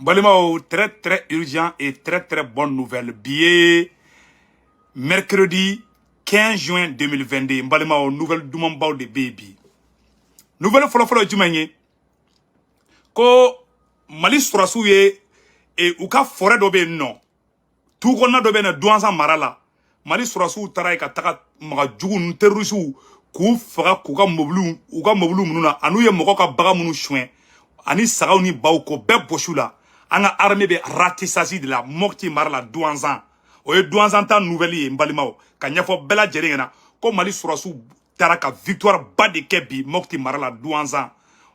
Balimao, très très urgent et très très bonne nouvelle. Billet mercredi 15 juin 2022. Balimao, nouvelle Dumambao de baby. Nouvelle follow Jumagne. Ko Mali Surasouye et Uka forêt d'obé non. Tout qu'on a d'obé na douanza marala. Mali Surasou taray ka taka maga jugun terrorisou ku faga kuka moblu uka moblu mununa anuye mokoka baga munu chouin. Ani sagaw ni baw ko be boshula. Anga armée be ratissage de la mokti marla douanzan. Oye douanzan ta nouvelle ye mbalimao. Ka nyafo bela jerengena. Ko Mali Surasou taraka victoire ba de kebi mokti marla douanzan.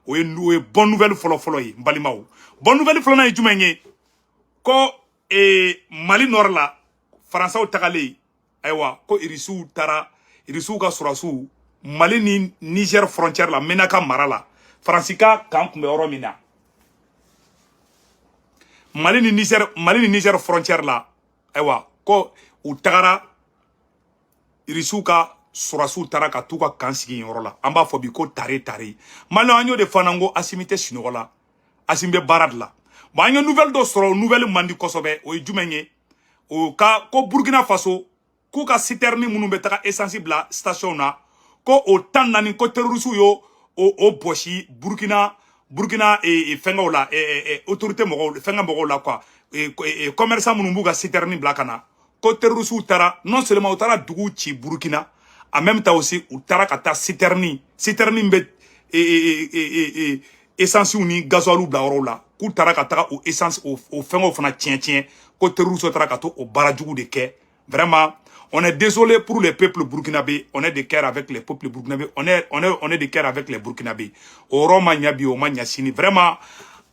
Oye bonne nouvelle follow ye mbalimao. Bonne nouvelle follow na jumenye. Ko Mali Nord la France au tagale. Aywa ko irisu ka Surasou Mali ni Niger frontière la menaka marala. Francika kan kumbe oromina. Mali ni Niger frontière la. Aywa ko utagara irisuka Surasou taraka tuka kansigi yorola. Amba fobi ko tare. Mali anyo de fanango asimite sinogola. Asimbe barad la. Ba anyo nouvelle do soro nouvelle mandi kosobe o jumenye. O ka ko Burkina Faso ku ka citerni munu betaka essence bla station na ko o tan nani ko terrorisu yo o boshi Burkina fenga la autorité mogo fenga mogo la quoi commerçant munu buga citerni bla kana ko terrorisu tara non seulement o tara dugu ci Burkina en même temps aussi o tara kata citerni be essence ni gasoil bla oro la ku tara kata o essence o fenga fana tien ko terrorisu tara kato o barajugu de ke vraiment. On est désolé pour les peuples burkinabés. On est de cœur avec les peuples burkinabés. On est de cœur avec les burkinabés. Au Roma Nyabi, au Magnasini. Vraiment,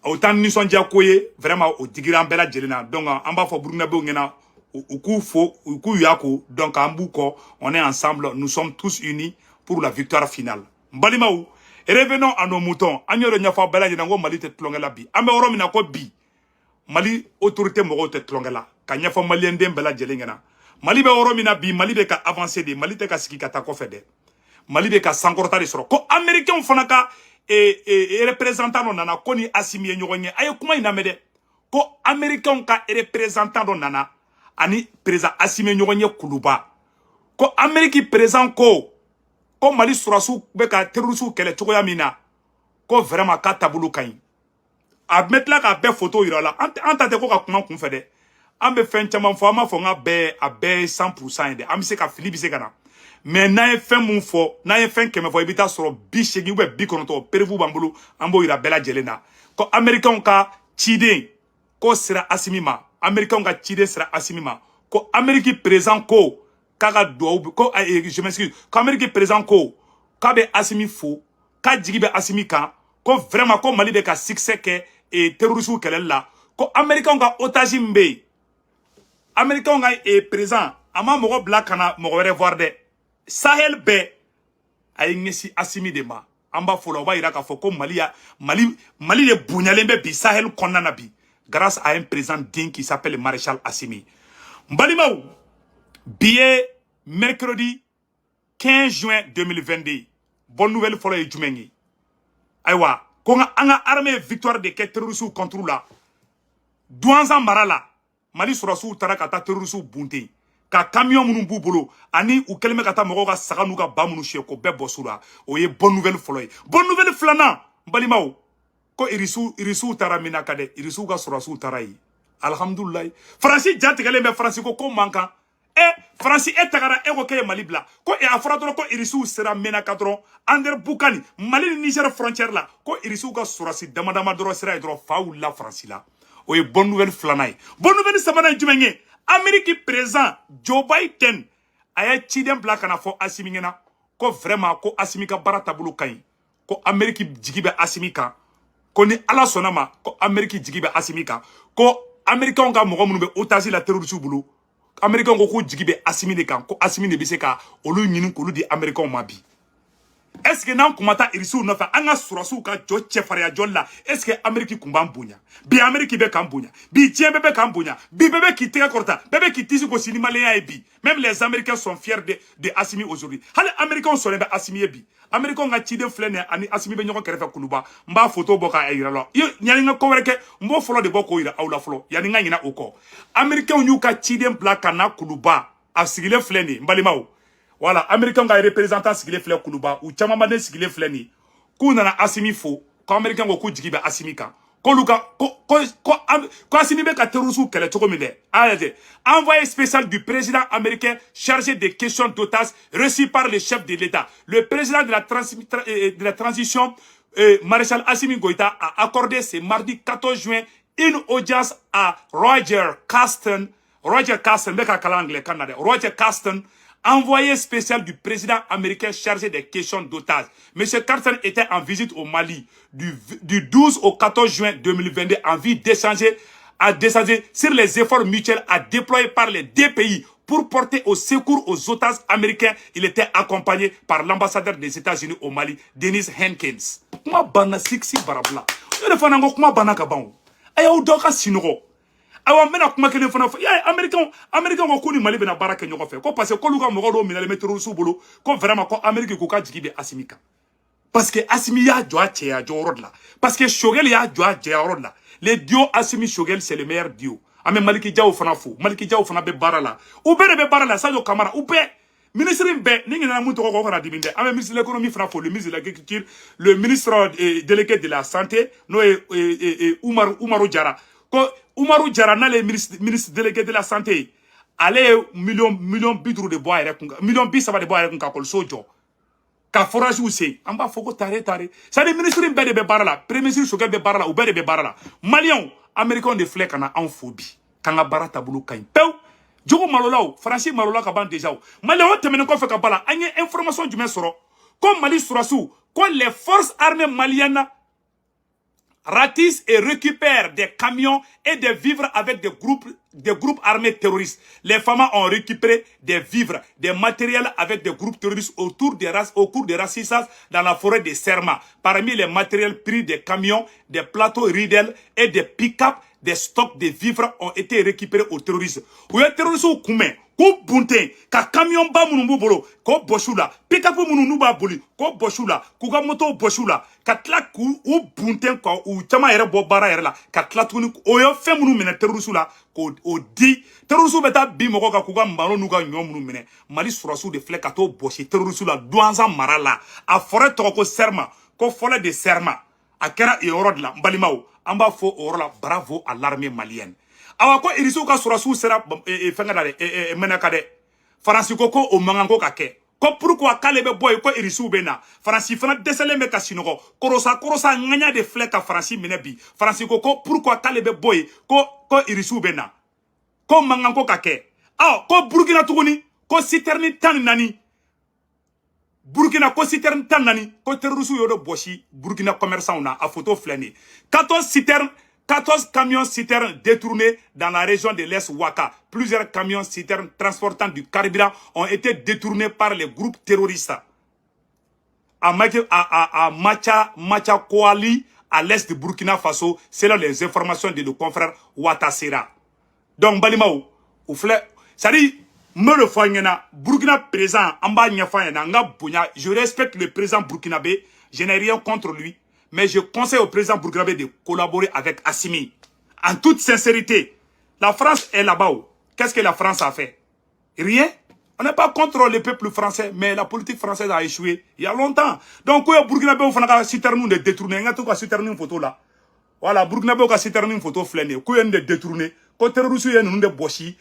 autant nous sommes déjà couillés. Vraiment, au Tigran Bella Djelena. Donc, en bas, pour burkinabé, au coup Yako. Donc, en Bouko, on est ensemble. Nous sommes tous unis pour la victoire finale. Mbalimaou. Et revenons à nos moutons. Agnore Nyafa Bella Djenango Mali te tlongela bi. Ame Oromina ko bi. Mali autorité moro te tlongela. Kanyafa Malien dem Bella Djelengena. Mali be oromina bi Mali be ka avancer de Mali te ka siki kata ko fede Mali be ka sankorta de soro ko américain fana ka représentant no nana ko ni asimi nyogonye ay kuma ina mede ko américain ka représentant no nana ani président asimi nyogonye kuluba ko américain président ko Mali Surasou be ka terrorisou kele chogoya mina ko vraiment ka tabulu kain a mettre la ka be photo irala anta te ko ka kuma kun fede ambe fen chaman fo ama fo nga be a be 100% inde am se ka Philippe se kana mais na fen mun fo na fen keme fo ibita soro bi shegi we bi kono to perevu bambulu ambo ira bela jelena ko americain ka chide ko sera asimima americain ka chide sera asimima ko amerique présent ko kaga do ko je m'excuse ko amerique présent ko ka be asimi fo ka jigi be asimi kan ko vraiment ko Mali be ka succès ke et terrorisme kelela ko americain ka otage mbe Américain est présent. Ama mogo black kana mogo revoir de Sahel be ay ngesi asimi de ma. Amba folo ba ira ka foko Mali le bunyalembe bi Sahel konnana bi grâce à un président digne qui s'appelle Maréchal Assimi. Mbalimaou billet mercredi 15 juin 2022. Bonne nouvelle folo e jumengi. Aywa ko nga anga armée victoire de terroristes contre la douanza marala Mali Surasou tara kata terrorisou bunte ka camion munu bubolo ani u kelme kata mogo ka saga nu ka ba munu sheko be bosula oye bonne nouvelle foloy bonne nouvelle flana mbalimao ko irisu tara mina kade irisu ka Surasou tara yi alhamdulillah franci jatigale be franci ko manka franci tagara ko ke Mali bla ko a fratoro ko irisu sera mena kadron ander bukani Mali Niger frontière la ko irisu ka Surasi damadama dro sera dro faou la franci la. Oye bonne nouvelle flanay. Bonne nouvelle samana jumenye. Amérique présent Joe Biden aya chiden black na fo asimingena ko vraiment ko asimika barata bulu kain. Ko Amérique jigibe asimika. Ko ni ala sonama ko Amérique jigibe asimika. Ko Américain ka mogo munu be otage la terroriste bulu. Américain ko jigibe asimine kan ko asimine be se ka olu nyinu ko lu di Américain mabi. est-ce que nan kumata irisu no fa anga surasu ka jo chefaria jolla est-ce que Amérique kumba mbunya bi Amérique be kambunya bi tiembe be kambunya bi bebe ki tega korta bebe ki tisi ko sinima le bi même les Américains sont fiers de Assimi aujourd'hui hali Américains sont be Assimi bi Américains nga chide flene ani Assimi be nyoko kerefa kuluba mba photo boka ayira lo nyani nga ko wereke mbo folo de boko ira awla folo yani nga nyina oko Américains nyuka chide plaka na kuluba asigile flene mbalimao voilà, Américain qui est représentant sigilé fleur Koulouba ou Tchamamade sigilé fleni. Kou nana Assimi fo, quand Américain go kou djigibe Assimi ka. Ko luka, ko Assimi be ka terusu kele toko mide. Arrêtez. Envoyé spécial du président américain chargé des questions d'otages reçu par le chef de l'État. Le président de la transition, maréchal Assimi Goïta, a accordé ce mardi 14 juin une audience à Roger Carsten, envoyé spécial du président américain chargé des questions d'otages. M. Carson était en visite au Mali du 12 au 14 juin 2022 en vue d'échanger sur les efforts mutuels à déployer par les deux pays pour porter au secours aux otages américains. Il était accompagné par l'ambassadeur des États-Unis au Mali, Dennis Hankins. Kuma bana siksi barabla. Yone fanango kuma bana kabango. Aya udoka sinoro. Awa mena kuma kelen fana fo ya Américain ko kuni Mali bena baraka nyoko fe ko parce que ko luka mogo do minale metro subulu ko vraiment ko Amérique ko ka jigibe Asimika parce que Assimi ya jo ache ya jo rodla parce que Shogel ya jo ache ya rodla les duo Assimi Shogel c'est le meilleur duo ame Maliki Diaw fana fo Maliki Diaw fana be barala ou be barala Sadio Camara ou be ministre be ningi na muto ko na dibinde ame ministre de l'économie fana fo le ministre de l'agriculture le ministre délégué de la santé no Oumarou Diarra ko Oumarou Diarra na le ministre délégué de la santé allez million bidrou de bois million bisaba de bois ka kol sojo ka forage ou c'est en bas foko tare ça les ministres be de barala premier ministre Shogel be barala ou be barala malien américain de flek na en phobie kanga barata bulu kain pew jogo malolaw français malola ka ban déjà malien o temene ko fe ka bala anye information du soro comme Mali surasu ko les forces armées maliennes ratissent et récupèrent des camions et des vivres avec des groupes armés terroristes. Les femmes ont récupéré des vivres, des matériels avec des groupes terroristes au cours des racissages dans la forêt de Serma. Parmi les matériels pris des camions, des plateaux Riedel et des pick-up, des stocks de vivres ont été récupérés aux terroristes. Ou les terroristes au Koumé, ko bunte, ka camion ba munu bolo, ko boshula, pick-up munu ba boli, ko boshula, kuga moto boshula, ka tla ku ou bunte ko ou chama ere bo bara ere la, ka tla tuni o yo fe munu mena terroristes la, ko o di terroristes beta bi moko ka kuga mbalo nuga nyom munu mena, Mali surasu de flek kato boshi terroristes la douanza marala, a forêt toko serma, ko forêt de serma, a kera e orod la mbalimao. Amba fo orola bravo à l'armée malienne. Awa ko irisu ka surasu sera fengada menakade. Faransi koko o mangango kake. Ko pourquoi kalebe boy ko irisu bena. Faransi fana desele me kasinoko. Korosa nganya de flek ka Faransi menebi. Faransi koko pourquoi kalebe boy ko irisu bena. Ko mangango kake. Ah ko Burkina tuguni ko citerni tan nani. Burkina ko citerne tan nani ko terroristes yodo boshi Burkina commerçant na a photo flani 14 camions citernes détournés dans la région de l'Est Ouaka. Plusieurs camions citernes transportant du carburant ont été détournés par les groupes terroristes à Machakoali à l'est de Burkina Faso selon les informations de nos confrères Ouattara. Donc Balimao ou fleur ça dit me le fanyena Burkina présent amba nyafanyena nga bunya je respecte le président burkinabé je n'ai rien contre lui mais je conseille au président burkinabé de collaborer avec Assimi en toute sincérité. La France est là-bas. Qu'est-ce que la France a fait? Rien. On n'est pas contre le peuple français mais la politique française a échoué il y a longtemps. Donc quoi burkinabé on fana citernou de détourner nga to ka citernou une photo là. Voilà burkinabé ka citernou une photo flène ko en de détourner ko terroriste en de boshi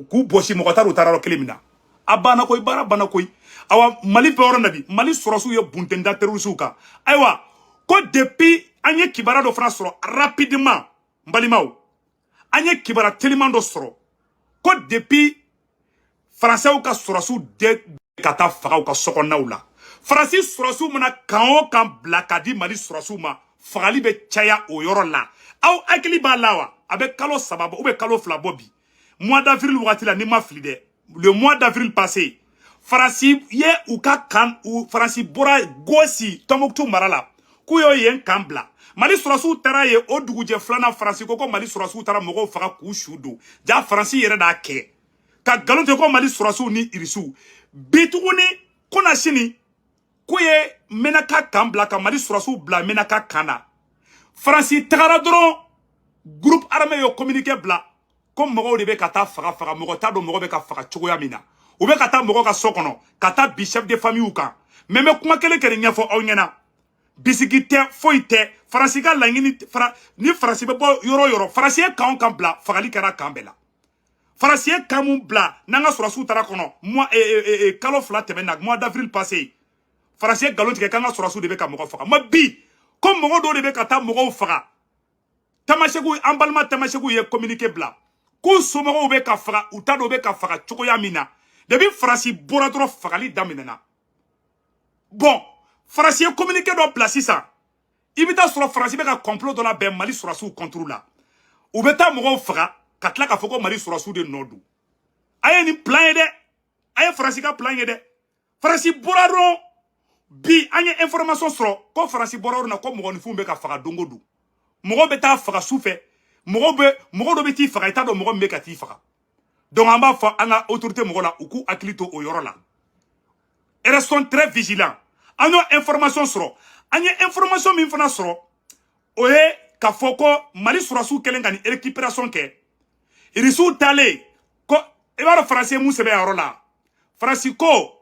ku boshi mokotaro tararo kelimina abana koy bara bana koy awa Mali peoro nabi Mali surasu ye buntenda terroriste ka aywa ko depuis anye kibara do France soro rapidement mbalimao anye kibara tellement do soro ko depuis français ka surasu de kata faga ka sokonaula français surasu mana kan blakadi Mali surasu ma fagali be chaya o yoro la aw akili ba lawa avec kalo sababo ou be kalo flabobi. Mois d'avril, le mois d'avril passé, Faransi ye ou ka kan ou Faransi bora gosi Tombouctou marala kuyo yen kambla Mali surasu tara ye o duguje flana Faransi ko Mali surasu tara mogo faga ku shudo ja Faransi yere da ke ka galonte ko Mali surasu ni irisu bituguni kona shini kuye menaka kambla ka Mali surasu bla menaka kana Faransi tagara doron groupe armé yo communiqué bla comme mogo de be kata faga mogo ta do mogo be ka faga chogoya mina ou be kata mogo ka sokono kata bi chef de famille ou kan même kuma kele kele nyafo aw nyena bisigite foite Faransi ka langini ni Faransi be bo yoro Faransi kan bla fagali kara kan bela Faransi kan mun bla nanga surasu tara kono moi kalo fla temena mois d'avril passé Faransi galon tigɛ kan ka surasu de be ka mogo faga ma bi comme mogo do de be kata mogo faga Tamasegu en balma Tamasegu ye communiqué bla ko somogo be ka faga uta do be ka faga chokoya mina depuis Faransi bora dro fagali daminena bon Faransi ye communiqué do bla sisa ibita sur Faransi be ka complot do la ben Mali surasu contre la u beta mogo faga katla ka foko Mali surasu de nodu aye ni plan de aye Faransi ka plan de Faransi bora dro bi anye information sur ko Faransi bora na ko mogo ni fu be ka faga dongodu mogo beta faga soufe mogo do beti faga ita do mogo mbe ka ti faga donc on va faire anga autorité mogo la uku akilito o yoro la et restons très vigilants ano information sur anye information min fana sur oye ka foko Mali surasu kelen kan récupération ke irisu tale ko e ba français mu sebe yoro la Faransi ko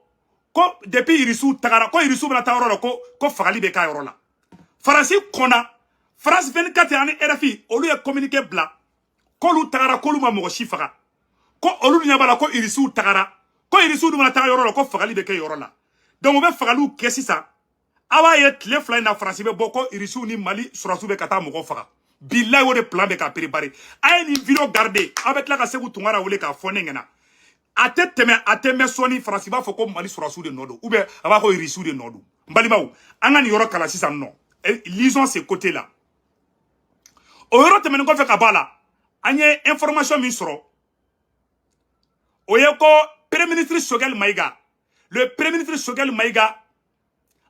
depuis irisu tagara ko irisu bana ta yoro la ko fagali be ka yoro la Faransi kona France 24 ani RFI olu ye communiqué bla ko lu tagara ko lu ma mogo shifaga ko olu nyabala ko irisu tagara ko irisu dum na tagara yoro ko fagali be ke yoro la donc be fagalu kesisa awa ye tle fly na France be boko irisu ni Mali surasu be kata mogo faga billahi wo de plan be ka préparer ay ni vidéo garder avec la ka segu tungara wole ka fonengena ateme soni France ba foko Mali surasu de nodo ou be aba ko irisu de nodo mbalimaw anga ni yoro kala sisa non lisons ces côtés là o yoro temen ko fe ka bala anye information min soro o ye ko premier ministre Choguel Maïga le premier ministre Choguel Maïga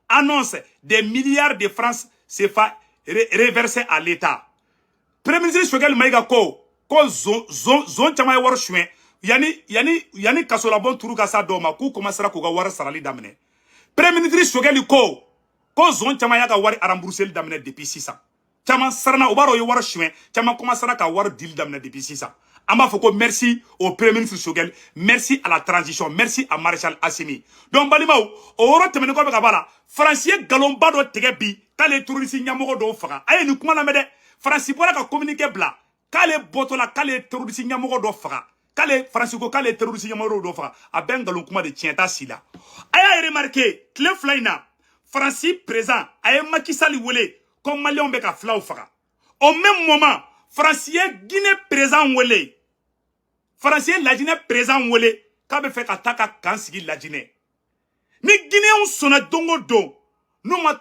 annonce des milliards de francs CFA reversés à l'État premier ministre Choguel Maïga ko zon chama ye war chouin yani kasola bon turu ka sa doma ku commencera ko ga war sarali damene premier ministre Choguel ko zon chama ya ga war aramboursel damene depuis 6 ans Chama sarana obaro yo war chouin chama commencera ka war dil damene depuis 6 ans amba foko merci au premier ministre Choguel merci à la transition merci à Maréchal Assimi donc balimaw o woro temene ko be ka bala français galon bado tegebi kale terroriste nyamogo do faga aye ni kuma na mede français bora ka communiquer bla kale botola kale terroriste nyamogo do faga kale français ko kale terroriste nyamogo do faga a ben galon kuma de tienta sila aya remarqué clé flyna français présent aye Macky Sall wole comme malien be ka flaw faga au même moment français Guinée présent wole Français la Guinée présent wole ka be fait attaque kan sigi la Guinée ni Guinéen sona dongo do nous ma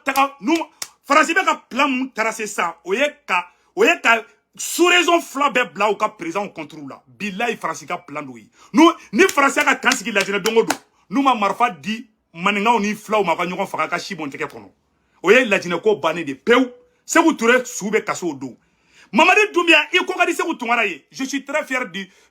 Français be ka plan mun tracé ça oye ka sous raison flabe bla ou ka présent contrôle la billahi Français ka plan do yi nous ni Français ka kan sigi la Guinée dongo do nous ma marfa di maninga ni flaw ma ka nyogon faka ka shibon teke kono oye la Guinée ko bané de peu c'est vous touré soube kaso do Mamadou Doumbia, je suis très fier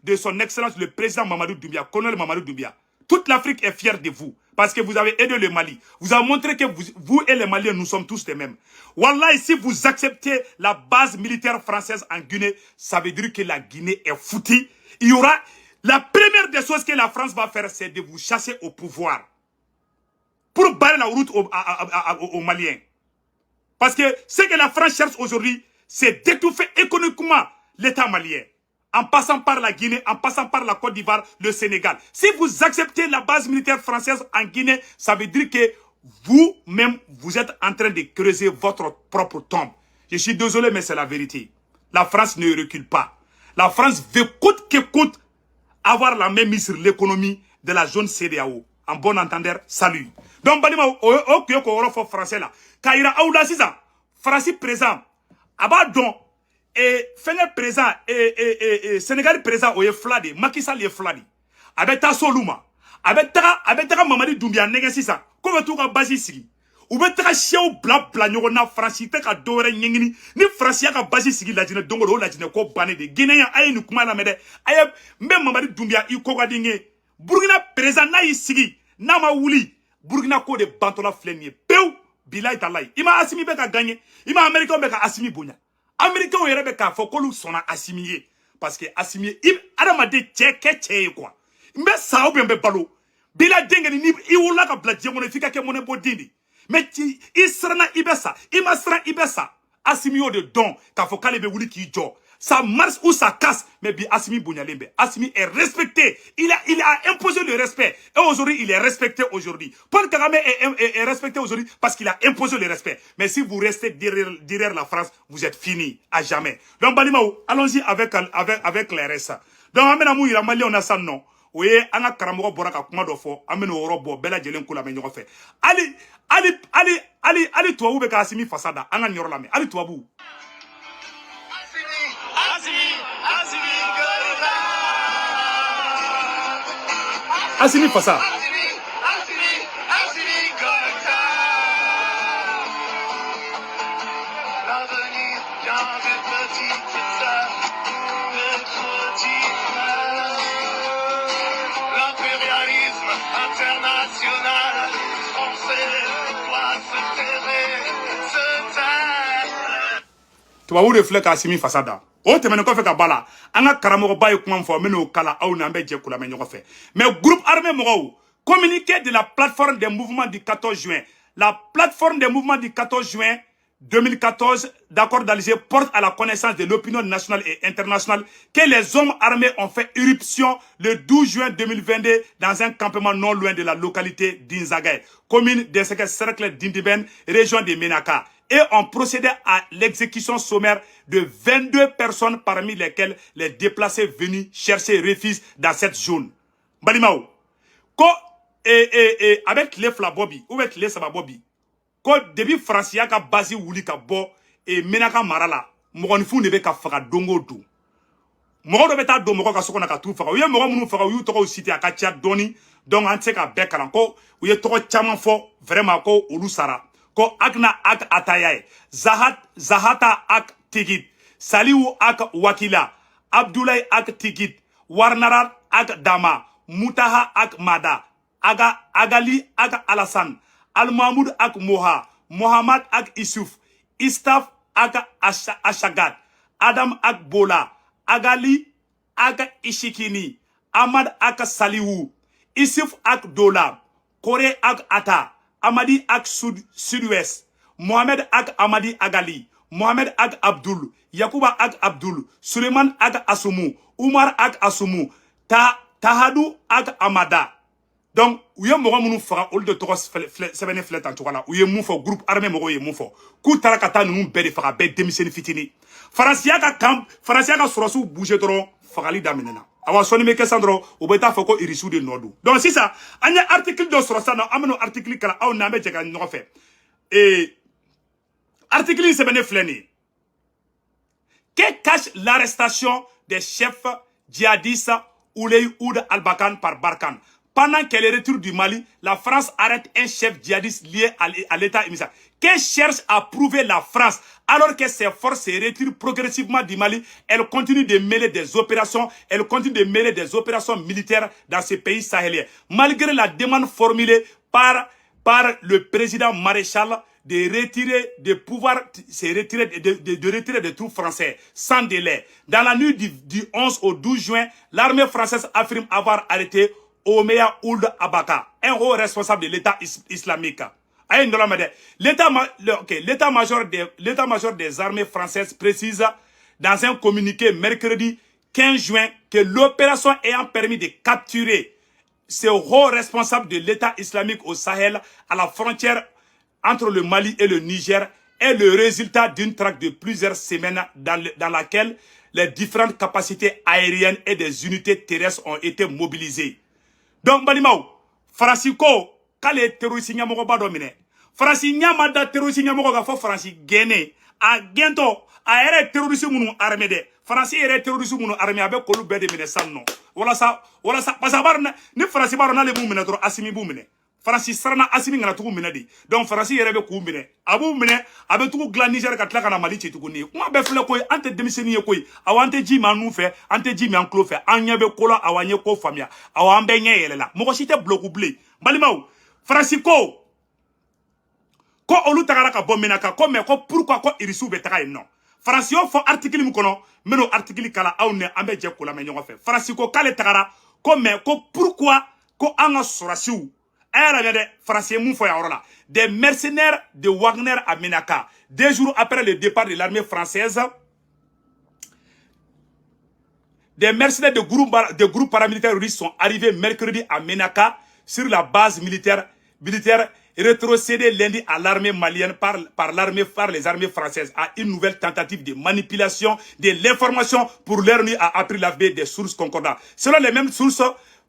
de son excellence, le président Mamadou Doumbia, colonel Mamadou Doumbia. Toute l'Afrique est fière de vous, parce que vous avez aidé le Mali. Vous avez montré que vous et les Maliens, nous sommes tous les mêmes. Wallah, si vous acceptez la base militaire française en Guinée, ça veut dire que la Guinée est foutue. Il y aura, la première des choses que la France va faire, c'est de vous chasser au pouvoir. Pour barrer la route aux Maliens. Parce que ce que la France cherche aujourd'hui, c'est d'étouffer économiquement l'État malien. En passant par la Guinée, en passant par la Côte d'Ivoire, le Sénégal. Si vous acceptez la base militaire française en Guinée, ça veut dire que vous-même, vous êtes en train de creuser votre propre tombe. Je suis désolé, mais c'est la vérité. La France ne recule pas. La France veut coûte que coûte avoir la même mise sur l'économie de la zone CEDEAO. En bon entendeur, salut. Donc, au français là. Kaira Aouda Sisa, Français présent. Abadon et Fenel présent et Sénégal présent au Fladi, Macky Sall est Fladi. Abeta Soluma. Avec Mamadi Doumbia négocié ça. Comme tout ka base ici. Ou be taka chiew bla bla nyoko na France te ka dore nyengini ni France ya ka base sigi la jine dongolo la jine ko bané de Guinéen ayi ni kuma la mede aye mbe Mamadi Doumbia I ko gadinge Burkina président na sigi na ma wuli Burkina ko de bantola flenie pew bilay talay ima Assimi be ka gagner ima américain be ka Assimi bonya américain o yere be ka fo ko lu sona Assimi parce que Assimi im adamade tche quoi mbe sa ou mbe balo bila dengeni ni I wula ka bla jemono fika ke moné bodindi mais il sera ibessa, il m'a sera ibessa. Assimi de don, k'a faut qu'elle be wuli qui jo. Ça marche ou ça casse, mais bi Assimi Bounyalembe. Assimi est respecté. Il a imposé le respect. Et aujourd'hui, il est respecté aujourd'hui. Paul Kagame est respecté aujourd'hui parce qu'il a imposé le respect. Mais si vous restez derrière la France, vous êtes fini à jamais. Donc, Balimao, allons-y avec les restes. Donc, Amenamou, il a Mali, on a ça, non. Oui, on a Karamogo Boraka kuma do fo ameno orobo bela jelen kula me ñogo fe ali tuwabu be ka Assimi fasada anga ñoro la me ali tuwabu Assimi fasa international français doit se taire, se taire. tuwabu de flek Assimi fasada o temene ko fe ka bala anga Karamogo baye kuma fo meno kala aw na be je kula me ñogo fe mais groupe armé mo communiqué de la plateforme des mouvements du 14 juin la plateforme des mouvements du 14 juin 2014 d'accord d'Alger porte à la connaissance de l'opinion nationale et internationale que les hommes armés ont fait irruption le 12 juin 2022 dans un campement non loin de la localité d'Inzagaï, commune des cercles d'Indiben, région de Menaka, et ont procédé à l'exécution sommaire de 22 personnes parmi lesquelles les déplacés venus chercher refuge dans cette zone. Balimao, avec les flabobi, ou avec les sababobi, ko debi Francia ka basi wuli ka bo e Menaka marala mo fu ne be ka faga dongo do mo do beta do mo ka sokona ka tu faga u ye mo munu faga u to ko cité aka tia doni donc an se ka be kalan ko u ye to chama fo vraiment ko olu sara ko akna ak atayaye zahata ak tigit saliu ak wakila Abdoulaye ak tigit warnara ak dama mutaha ak mada agali ak alasan Al-Mahmoud ak Moha, Mohamed ak Issouf, Istaf ak Ashagat, Adam ak Bola, Agali ak Ishikini, Ahmad ak Salihu, Issouf ak Dola, Kore ak Ata, Amadi ak Sud-Ouest, Mohamed ak Amadi Agali, Mohamed ak Abdul, Yakuba ak Abdul, Suleiman ak Asumu, Umar ak Asumu, Tahadou ak Amada. Donc, où est mogo munu faga ol de togo sebene flet en tout cas, où est mon fo groupe armé mogo est mon fo. Ku tarakata nous be de faga be demiseni fitini. Francia ka camp, Francia ka sorosu bouger trop, fagali daminena. Awa soni me kesandro, ou beta foko irisu de nodu. Donc c'est ça, anya article de sorosa na ameno article kala aw na be jega no fe. Et article sebene fleni. Que cache l'arrestation des chefs djihadistes Ouley Oud Al-Bakan par Barkhane? Pendant qu'elle est retour du Mali, la France arrête un chef djihadiste lié à l'État émissaire. Qu'elle cherche à prouver la France, alors que ses forces se retirent progressivement du Mali, elle continue de mêler des opérations, militaires dans ce pays sahélien. Malgré la demande formulée par le président maréchal de retirer des troupes françaises sans délai. Dans la nuit du 11 au 12 juin, l'armée française affirme avoir arrêté Omeya Ould Abaka, un haut responsable de l'État islamique. L'état-major des armées françaises précise dans un communiqué mercredi 15 juin que l'opération ayant permis de capturer ce haut responsable de l'État islamique au Sahel à la frontière entre le Mali et le Niger est le résultat d'une traque de plusieurs semaines dans laquelle les différentes capacités aériennes et des unités terrestres ont été mobilisées. Donc, Balimao, Francico, quand les terroristes n'ont pas dominé, Franci n'yama da terroristes n'yama pas fait Franci gagné, à Gento, a yɛrɛ terroriste minnu armée dɛ Faransi yɛrɛ terroriste minnu armée a bɛ k'olu bɛɛ de minɛ san nɔ walasa parce que a b'a dɔn ni Faransi b'a dɔn n'ale b'u minɛ dɔrɔn Assimi b'u minɛ Faransi siranna Assimi kana tugu minɛ de donc Faransi yɛrɛ bɛ k'u minɛ a b'u minɛ a bɛ tugu dilan Niger ka tila ka na Mali ci tuguni kuma bɛɛ filɛ koyi an tɛ denmisɛnnin ye koyi awa an tɛ ji min an nun fɛ an tɛ ji min an tulo fɛ an ɲɛ bɛ ko la awa an ye ko faamuya awa an bɛɛ ɲɛ yɛlɛla mɔgɔ si tɛ bloc bilen balimaw Faransi ko olu tagara ka bɔ Menaka ko mais ko pourquoi ko Irisiw bɛ taga yen nɔ Faransi y'o fɔ article min kɔnɔ n bɛn'o article kala aw ni an bɛ jɛ ko lamɛn ɲɔgɔn fɛ Faransi ko k'ale tagara ko mais ko pourquoi ko an ka sɔrɔsiw a y'a lajɛ dɛ Faransi ye mun fɔ yan yɔrɔ la des mercenaires de Wagner à Menaka 2 jours après le départ de l'armée française des mercenaires de groupes paramilitaires russes sont arrivés mercredi à Menaka sur la base militaire rétrocédé lundi à l'armée malienne par les armées françaises à une nouvelle tentative de manipulation de l'information pour leur nuit a appris l'AFP des sources concordantes. Selon les mêmes sources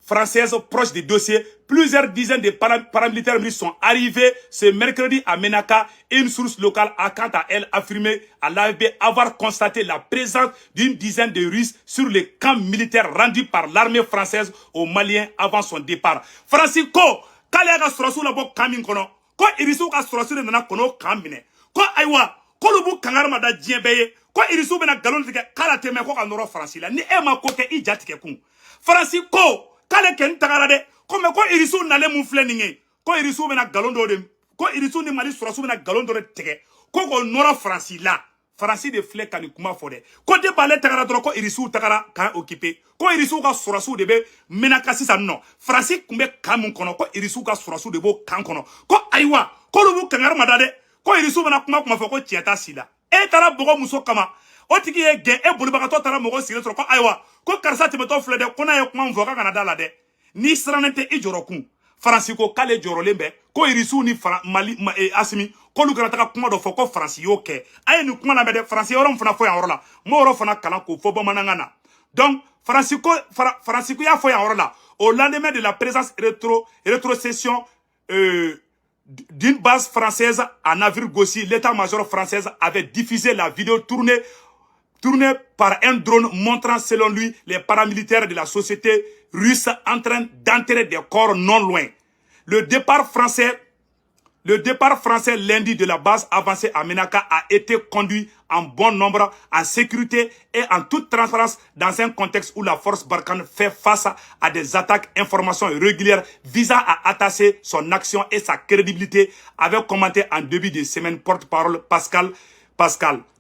françaises proches des dossiers, plusieurs dizaines de paramilitaires russes sont arrivés ce mercredi à Menaka. Une source locale a quant à elle affirmé à l'AFP avoir constaté la présence d'une dizaine de Russes sur les camps militaires rendus par l'armée française aux Maliens avant son départ. Francisco k'ale ka sɔrɔsiw labɔ kan min kɔnɔ ko Irisiw ka sɔrɔsiw de nana kɔnɔ kan minɛ ko ayiwa k'olu b'u kangari ma da diɲɛ bɛɛ ye ko Irisiw bɛna nkalon tigɛ k'ala tɛmɛ ko ka nɔrɔ Faransi la ni e ma ko kɛ i ja tigɛ kun Faransi ko k'ale kɛni tagara dɛ ko mais ko Irisiw nalen mun filɛ nin ye ko Irisiw bɛna nkalon dɔ de ko Irisiw ni Mali sɔrɔsiw bɛna nkalon dɔ de tigɛ ko k'o nɔrɔ Faransi la Faransi de filɛ ka nin kuma fɔ dɛ ko de b'ale tagara dɔrɔn ko Irisiw tagara kan occupé ko Irisiw ka sɔrɔsiw de bɛ Menaka sisan nɔ Faransi kun bɛ kan mun kɔnɔ ko Irisiw ka sɔrɔsiw de b'o kan kɔnɔ ko ayiwa k'olu b'u kangari ma da dɛ ko Irisiw bɛna kuma fɔ ko tiɲɛ t'a si la e taara bɔgɔ muso kama o tigi ye gɛn e bolibagatɔ taara mɔgɔ sigilen sɔrɔ ko ayiwa ko karisa tɛmɛtɔ filɛ dɛ ko n'a ye kuma min fɔ k'a kana da la dɛ n'i sirannen tɛ i jɔrɔ kun Faransi ko k'ale jɔrɔlen bɛ ko Irisiw ni Assimi k'olu kana taga kuma dɔ fɔ ko Faransi y'o kɛ a ye nin kuma lamɛn dɛ Faransi yɔrɔ min fana fɔ yan yɔrɔ la m'o yɔrɔ fana kalan k'o fɔ bamanankan na donc Faransi ko y'a fɔ yan yɔrɔ la au lendemain de la présence rétrocession d'une base française à Navire-Gossi, l'état-major français avait diffusé la vidéo tournée par un drone montrant selon lui les paramilitaires de la société russe en train d'enterrer des corps non loin. Le départ français lundi de la base avancée à Menaka a été conduit en bon nombre, en sécurité et en toute transparence dans un contexte où la force Barkhane fait face à des attaques informations régulières visant à attacher son action et sa crédibilité, avait commenté en début de semaine porte-parole Pascal.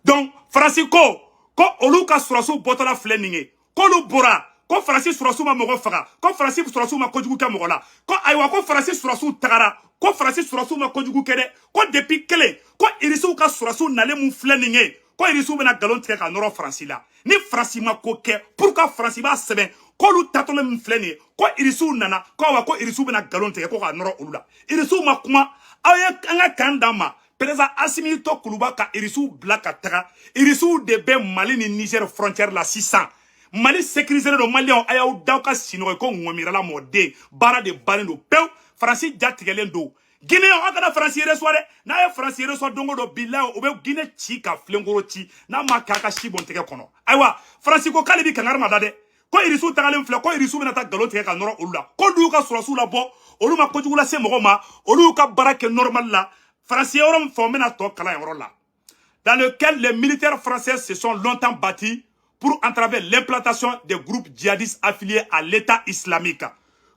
Donc, Francisco, ko olu ka sɔrɔsiw bɔtɔla filɛ nin ye k'olu bɔra ko Faransi sɔrɔsiw ma mɔgɔ faga ko Faransi sɔrɔsiw ma kojugu kɛ mɔgɔ la ko ayiwa ko Faransi sɔrɔsiw tagara ko Faransi sɔrɔsiw ma kojugu kɛ dɛ ko depuis kelen ko Irisiw ka sɔrɔsiw nalen mun filɛ nin ye ko Irisiw bɛna nkalon tigɛ ka nɔrɔ Faransi la ni Faransi ma ko kɛ pourquoi Faransi b'a sɛbɛn k'olu tatɔlen min filɛ nin ye ko Irisiw nana ko ayiwa ko Irisiw bɛna nkalon tigɛ ko ka nɔrɔ olu la Irisiw ma kuma aw ye an ka kan d'an ma Président Assimi to Kuluba ka Irisiw bila ka taga Irisiw de bɛ Mali ni Niger frontière la sisan Mali sécurisé don Maliens a y'aw daw ka sinɔgɔ ko ŋɔmirala mɔden baara de bannen don pewu Faransi ja tigɛlen don Guinée an kana Faransi reçoit dɛ n'a ye Faransi reçoit don o don bilahi o bɛ Guinée ci ka filenkoro ci n'a ma kɛ a ka si bɔn tigɛ kɔnɔ ayiwa Faransi ko k'ale bi kangari ma da dɛ ko Irisiw tagalen filɛ ko Irisiw bɛna taa nkalon tigɛ ka nɔrɔ olu la k'olu y'u ka sɔrɔsiw labɔ olu ma kojugu lase mɔgɔ ma olu y'u ka baara kɛ normal la Faransi yɔrɔ min fɔ n bɛna tɔ kalan yɔrɔ la dans lequel les militaires français se sont longtemps battus pour entraver l'implantation des groupes djihadistes affiliés à l'État islamique.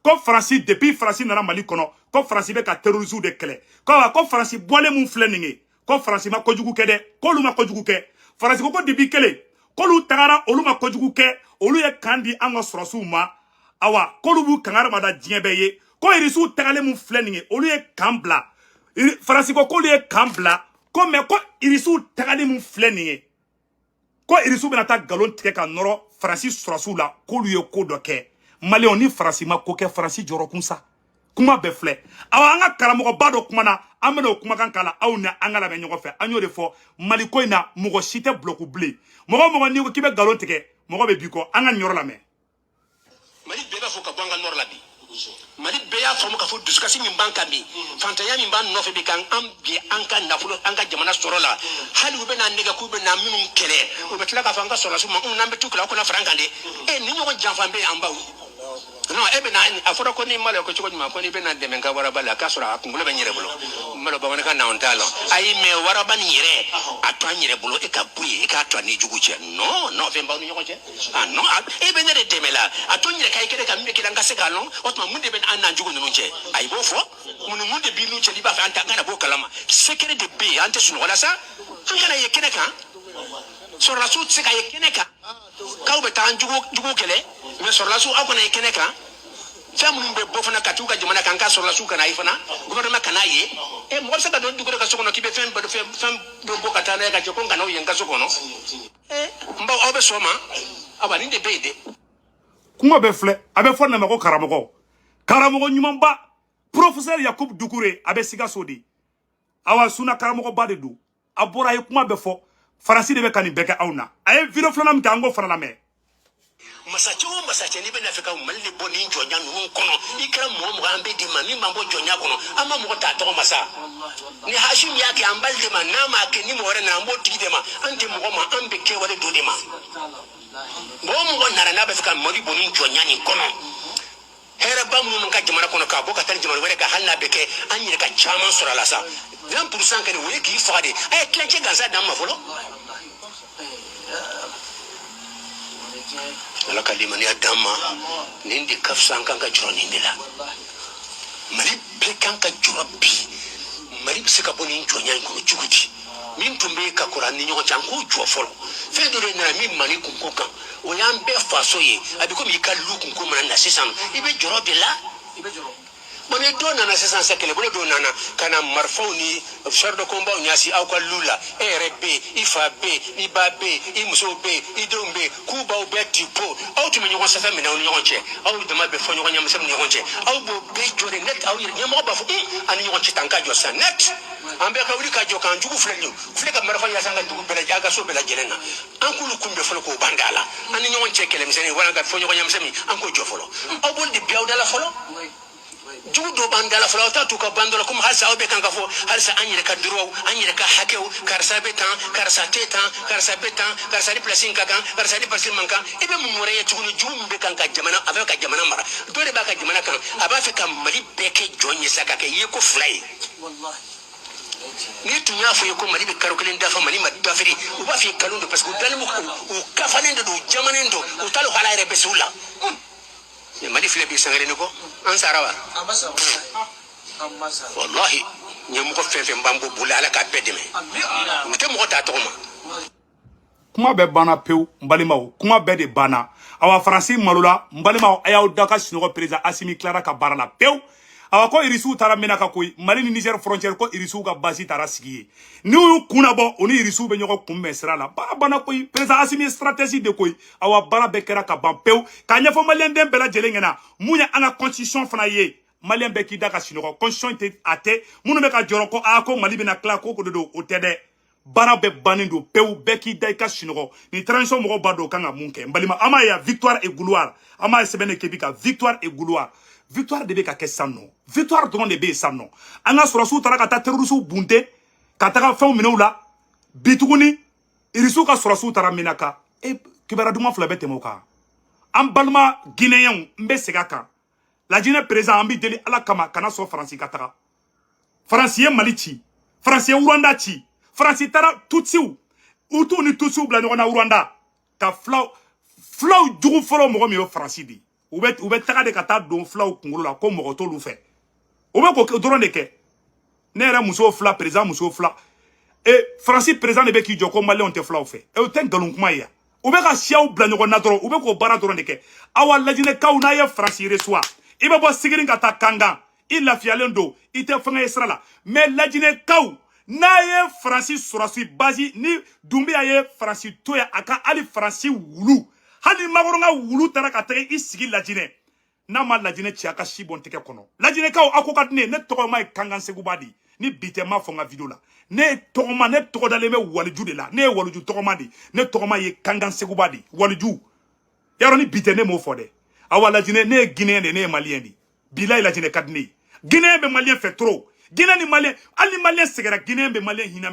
Ko Faransi depuis Faransi nana Mali kɔnɔ ko Faransi bɛ ka terroristes de kɛlɛ ko Faransi bɔlen mun filɛ nin ye ko Faransi ma kojugu kɛ dɛ k'olu ma kojugu kɛ Faransi ko depuis kelen k'olu tagara olu ma kojugu kɛ olu ye kan di an ka sɔrɔsiw ma awa k'olu b'u kangari ma da diɲɛ bɛɛ ye ko Irisiw tagalen mun filɛ nin ye olu ye kan bila Faransi ko k'olu ye kan bila ko mais ko Irisiw tagalen mun filɛ nin ye ko Irisiw bɛna taa nkalon tigɛ ka nɔrɔ Faransi sɔrɔsiw la k'olu ye ko dɔ kɛ Maliens ni Faransi ma ko kɛ Faransi jɔrɔkun sa kuma bɛɛ filɛ awa an ka karamɔgɔba dɔ kumana an bɛna o kumakan k'a la aw ni an ka lamɛn ɲɔgɔn fɛ an y'o de fɔ Mali ko in na mɔgɔ si tɛ bloc bilen mɔgɔ n'i ko k'i bɛ nkalon tigɛ mɔgɔ bɛ b'i kɔ an ka nin yɔrɔ lamɛn Mali bɛɛ b'a fɔ ka bɔ an ka nɔrɔ la bi Mali bɛɛ y'a faamu k'a fɔ dusukasi min b'an kan bi fantanya min b'an nɔfɛ bi kan an bi an ka nafolo an ka jamana sɔrɔ la hali u bɛna nɛgɛ k'u bɛna minnu kɛlɛ u bɛ tila k'a fɔ an ka sɔrɔlasiw ma n'an bɛ t'u kɛlɛ aw kana fara an kan dɛ ni ɲɔgɔn janfan bɛ an baw non e bɛna a fɔra ko ni malo ko cogo ɲuman ko ni bɛna dɛmɛ ka waraba la k'a sɔrɔ a kunkolo bɛ n yɛrɛ bolo malo bamanankan na t'a la ayi mɛ waraba nin yɛrɛ a to an yɛrɛ bolo e ka bɔ yen e k'a to an ni jugu cɛ non fɛn b'aw ni ɲɔgɔn cɛ non e bɛ ne de dɛmɛ la a to n yɛrɛ ka i kɛlɛ ka min bɛ kɛ an ka se k'a lɔn o tuma mun de bɛ an n'an jugu ninnu cɛ ayi b'o fɔ mun de b'i n'u cɛ n'i b'a fɛ an kana b'o kalama sekere de bɛ yen an tɛ sunɔgɔ la sa an kana ye kɛnɛ kan sɔrɔlasiw tɛ se ka ye kɛnɛ kan k'aw bɛ taa an jugu kɛlɛ mɛ sɔrɔlasiw aw kana ye kɛnɛ kan fɛn minnu bɛ bɔ fana ka t'u ka jamana kan ka sɔrɔlasiw kana ye fana gouvernement kana ye mɔgɔ bɛ se ka don dugu ka so kɔnɔ k'i bɛ fɛn bɛ bɔ ka taa n'a ye ka cɛ ko n kana o ye n ka so kɔnɔ n baw aw bɛ sɔn ma awa nin de bɛ yen dɛ kuma bɛ filɛ a bɛ fɔ nin ma ko karamɔgɔ ɲumanba professeur Yakubu Dukure a bɛ Sikaso de awa suna karamɔgɔba de don a bɔra a ye kuma bɛ fɔ Faransi de bɛ ka nin bɛɛ kɛ anw na a ye video filanan min kɛ an k'o fana lamɛn masacɛ o masacɛ n'i bɛ na fɛ ka Mali de bɔ nin jɔnya ninnu kɔnɔ i kɛra mɔgɔ an bɛ di ma min m'an bɔ jɔnya kɔnɔ an ma mɔgɔ t'a tɔgɔ ma sa ni Hashim y'a kɛ an bali de ma n'a m'a kɛ ni mɔgɔ wɛrɛ nana an b'o tigi de ma an tɛ mɔgɔ ma an bɛ kɛwale dɔ de ma mɔgɔ nana n'a bɛ fɛ ka Mali bɔ nin jɔnya nin kɔnɔ hɛrɛba minnu ka jamana kɔnɔ k'a bɔ ka taa jamana wɛrɛ kan hali n'a bɛ kɛ an yɛrɛ ka caman sɔrɔ a la sa 20% kɔni o ye k'i faga de a ye tilancɛ gansan d'an ma fɔlɔ ala ka limaniya d'an ma nin de ka fisa an kan ka jɔrɔ nin de la Mali bɛɛ kan ka jɔrɔ bi Mali bɛ se ka bɔ nin jɔnya in kɔnɔ cogo di min tun bɛ ka kɔrɔ an ni ɲɔgɔn cɛ an k'o jɔ fɔlɔ fɛn dɔ de nana min Mali kunko kan o y'an bɛɛ faso ye a bɛ komi i ka lu kunko mana na sisan i bɛ jɔrɔ de la bon ni dɔ nana sisan sa kɛlɛbolo dɔ nana ka na marifaw ni char de combat ɲasi aw ka lu la e yɛrɛ bɛ yen i fa bɛ yen i ba bɛ yen i musow bɛ yen i denw bɛ yen k'u baw bɛɛ ti po aw tun bɛ ɲɔgɔn sanfɛ minɛ aw ni ɲɔgɔn cɛ aw dama bɛ fɔ ɲɔgɔn ɲɛmisɛnw ni ɲɔgɔn cɛ aw b'o bɛɛ jɔ de net aw yɛrɛ ɲɛmɔgɔ b'a fɔ an ni ɲɔgɔn cɛ tan ka jɔ sisan net an bɛɛ ka wuli ka jɔ k'an jugu filɛ nin filɛ ka marifa yasa an ka dugu bɛɛ lajɛlen an ka so bɛɛ lajɛlen na an k'olu kunbɛn fɔlɔ k'o ban da la an ni ɲɔgɔn cɛ kɛlɛmisɛnnin wala ka fɔ ɲɔgɔn ɲɛmisɛnnin an k'o jɔ fɔlɔ aw b'olu de bi aw da la fɔlɔ jugu dɔ b'an dala fɔlɔ aw t'a t'u ka ban dɔ la komi halisa aw bɛ kan ka fɔ halisa an yɛrɛ ka droit an yɛrɛ ka hakɛw karisa bɛ tan karisa tɛ tan karisa bɛ tan karisa ni place in ka kan karisa ni place man kan i bɛ mun wɛrɛ ye tuguni jugu min bɛ kan ka jamana a bɛ ka jamana mara dɔ de b'a ka jamana kan a b'a fɛ ka Mali bɛɛ kɛ jɔn ye sa ka kɛ ye ko fila ye ni tun y'a fɔ ye ko Mali bɛ karo kelen dafa Mali ma dafiri u b'a fɔ ye kalo don parce que u dalen u kafalen de don u jamanen don u t'a dɔn hala yɛrɛ bɛ se u la Mali filɛ bi sangare ni ko an sara wa wallahi ɲɛmɔgɔ fɛn fɛn b'an bɔ boli ala k'a bɛɛ dɛmɛ u tɛ mɔgɔ t'a tɔgɔ ma kuma bɛɛ banna pewu n balimaw kuma bɛɛ de banna awa Faransi malola n balimaw a y'aw da ka sunɔgɔ président Assimi Clara ka baara la pewu awa ko irisiw taara mina ka koyi Mali ni Niger frontière ko irisiw ka basi taara sigi ye ni y'u kunna bɔ o ni irisiw bɛ ɲɔgɔn kunbɛn sira la baara banna koyi président Assimi ye stratégie de koyi awa baara bɛɛ kɛra ka ban pewu k'a ɲɛfɔ maliyɛn den bɛɛ lajɛlen ɲɛna mun ye an ka constitution fana ye maliyɛn bɛɛ k'i da ka sunɔgɔ constitution tɛ a tɛ minnu bɛ ka jɔrɔ ko ko Mali bɛna tila ko de don o tɛ dɛ baara bɛɛ bannen don pewu bɛɛ k'i da i ka sunɔgɔ ni transition mɔgɔw b'a dɔn o kan ka mun kɛ n balima an m'a ye victoire et gloire an m'a ye sɛbɛn de kɛ bi ka victoire et gloire victoire de bɛ ka kɛ san nɔ victoire dɔrɔn de bɛ yen san nɔ an ka sɔrɔsiw taara ka taa terrorisiw bunte ka taga fɛnw minɛ u la bi tuguni irisiw ka sɔrɔsiw taara minaka kibaruya duman fila bɛ tɛmɛ o kan an balima guinéens n bɛ segin a kan lajinɛ président an bɛ deli ala kama kana sɔn Faransi ka taga Faransi ye Mali ci Faransi ye Rwanda ci Faransi taara Tutsiw Hutu ni Tutsiw bila ɲɔgɔn na Rwanda ka filaw jugu fɔlɔ mɔgɔ min ye Faransi de u bɛ taga de ka taa don filaw kunkolo la ko mɔgɔ t'olu fɛ u bɛ k'o dɔrɔn de kɛ ne yɛrɛ muso fila président muso fila Faransi président de bɛ k'i jɔ ko maliyɛnw tɛ filaw fɛ o tɛ nkalon kuma ye yan u bɛ ka siyaw bila ɲɔgɔn na dɔrɔn u bɛ k'o baara dɔrɔn de kɛ awa lajinɛkaw n'a ye Faransi reçoit i bɛ bɔ Sigiri ka taa Kangan i lafiyalen don i tɛ fɛngɛ ye sira la mais lajinɛkaw n'a ye Faransi sɔrɔsi base ni Dunbiya ye Faransi to yan a ka hali Faransi wulu hali Magoronga wulu taara ka taga i sigi lajinɛ n'a ma lajinɛ ci a ka si bɔn tigɛ kɔnɔ lajinɛkaw a ko ka di ne ye ne tɔgɔma ye Kangan Seguba di ni bi tɛ m'a fɔ n ka video la ne tɔgɔ dalen bɛ waliju de la ne ye waliju tɔgɔma di ne tɔgɔma ye Kangan Seguba di waliju yarɔ ni bi tɛ ne m'o fɔ dɛ awa lajinɛ ne ye Guinéen de ne ye Malien de Bila ila jine kadni. Guinée be malien fait trop. Guinée ni malien, ali malien segera Guinée be malien hina